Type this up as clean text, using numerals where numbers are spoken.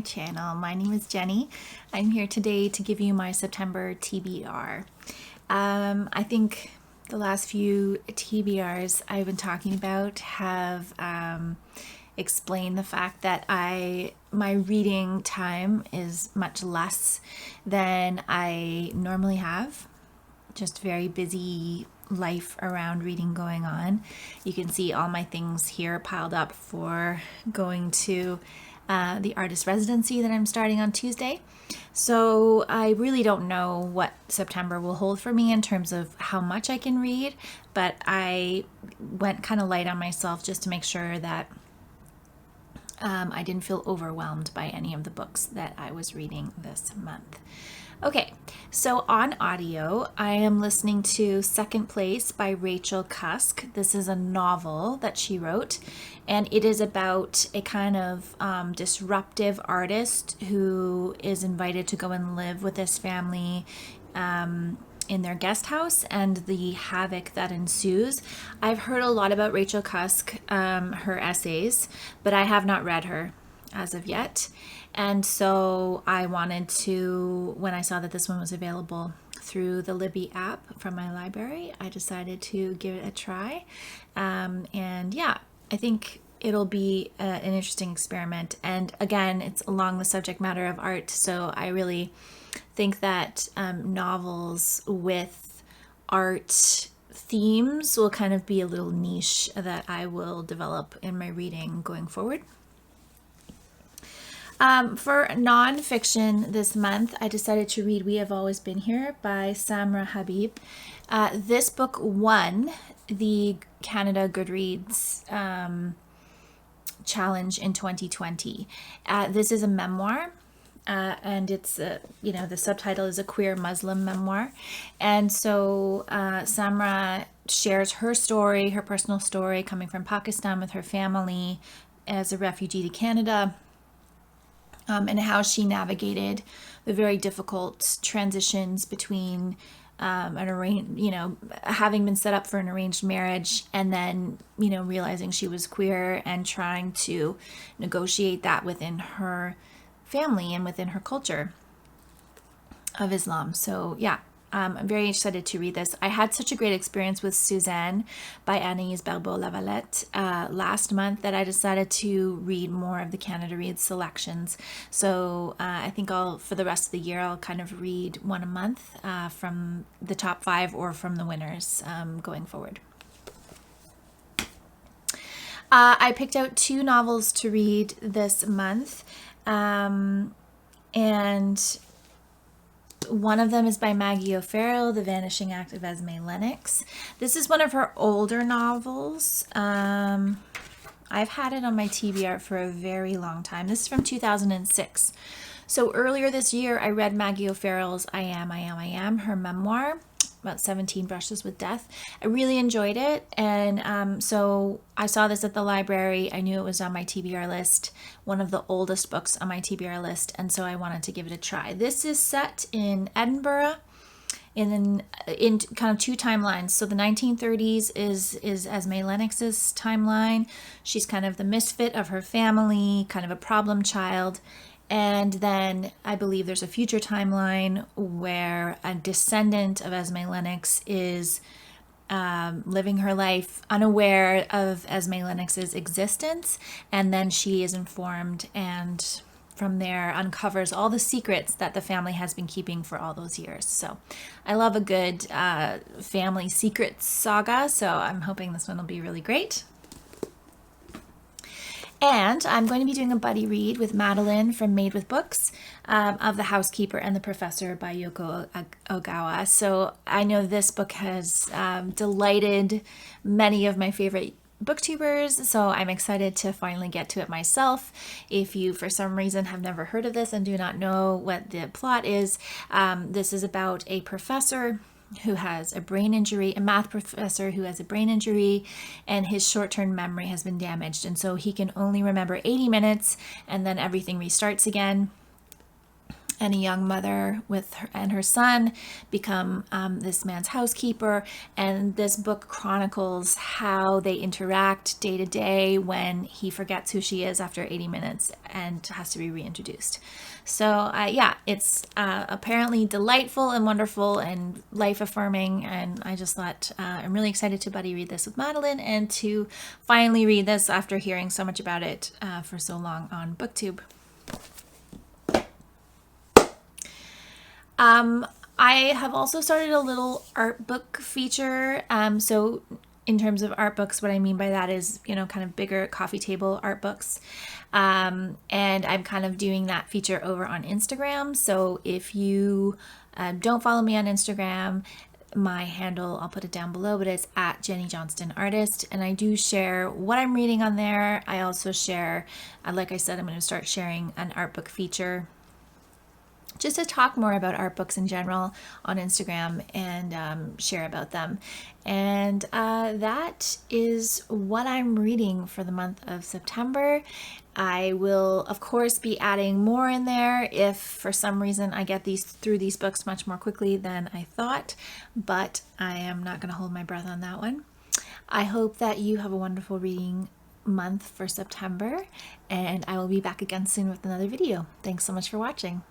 channel. My name is Jenny. I'm here today to give you my September TBR. I think the last few TBRs I've been talking about have explained the fact that my reading time is much less than I normally have. Just very busy life around reading going on. You can see all my things here piled up for going to the artist residency that I'm starting on Tuesday. So I really don't know what September will hold for me in terms of how much I can read, but I went kind of light on myself just to make sure that I didn't feel overwhelmed by any of the books that I was reading this month. Okay, so on audio, I am listening to Second Place by Rachel Cusk. This is a novel that she wrote, and it is about a kind of disruptive artist who is invited to go and live with this family in their guest house and the havoc that ensues. I've heard a lot about Rachel Cusk, her essays, but I have not read her as of yet. And so I wanted to, when I saw that this one was available through the Libby app from my library, I decided to give it a try. And yeah, I think it'll be an interesting experiment. And again, it's along the subject matter of art. So I really think that novels with art themes will kind of be a little niche that I will develop in my reading going forward. For nonfiction this month, I decided to read We Have Always Been Here by Samra Habib. This book won the Canada Goodreads challenge in 2020. This is a memoir. And it's, the subtitle is a queer Muslim memoir. And so Samra shares her story, her personal story, coming from Pakistan with her family as a refugee to Canada, and how she navigated the very difficult transitions between having been set up for an arranged marriage and then, realizing she was queer and trying to negotiate that within her family and within her culture of Islam. So yeah, I'm very excited to read this. I had such a great experience with Suzanne by Anaïs Barbeau-Lavalette last month that I decided to read more of the Canada Reads selections. So I think for the rest of the year, I'll kind of read one a month from the top 5 or from the winners going forward. I picked out 2 novels to read this month. And one of them is by Maggie O'Farrell, The Vanishing Act of Esme Lennox. This is one of her older novels. I've had it on my TBR for a very long time. This is from 2006. So earlier this year, I read Maggie O'Farrell's I Am, her memoir, about 17 Brushes with Death. I really enjoyed it. And so I saw this at the library. I knew it was on my TBR list, one of the oldest books on my TBR list. And so I wanted to give it a try. This is set in Edinburgh in kind of 2 timelines. So the 1930s is Esme Lennox's timeline. She's kind of the misfit of her family, kind of a problem child. And then I believe there's a future timeline where a descendant of Esme Lennox is living her life unaware of Esme Lennox's existence. And then she is informed and from there uncovers all the secrets that the family has been keeping for all those years. So I love a good family secrets saga. So I'm hoping this one will be really great. And I'm going to be doing a buddy read with Madelyn from MadeWithBooks of The Housekeeper and the Professor by Yoko Ogawa. So I know this book has delighted many of my favorite booktubers, so I'm excited to finally get to it myself. If you, for some reason, have never heard of this and do not know what the plot is, this is about a professor who has a brain injury, a math professor who has a brain injury, and his short-term memory has been damaged. And so he can only remember 80 minutes and then everything restarts again. and a young mother with her and her son become this man's housekeeper. And this book chronicles how they interact day to day when he forgets who she is after 80 minutes and has to be reintroduced. So yeah, it's apparently delightful and wonderful and life affirming. And I just thought I'm really excited to buddy read this with Madeline and to finally read this after hearing so much about it for so long on BookTube. I have also started a little art book feature. So in terms of art books, what I mean by that is, kind of bigger coffee table art books. And I'm kind of doing that feature over on Instagram. So if you don't follow me on Instagram, my handle, I'll put it down below, but it's at Jenny Johnston Artist. And I do share what I'm reading on there. I also share, like I said, I'm going to start sharing an art book feature just to talk more about art books in general on Instagram and share about them. And that is what I'm reading for the month of September. I will, of course, be adding more in there if for some reason I get through these books much more quickly than I thought, but I am not going to hold my breath on that one. I hope that you have a wonderful reading month for September, and I will be back again soon with another video. Thanks so much for watching.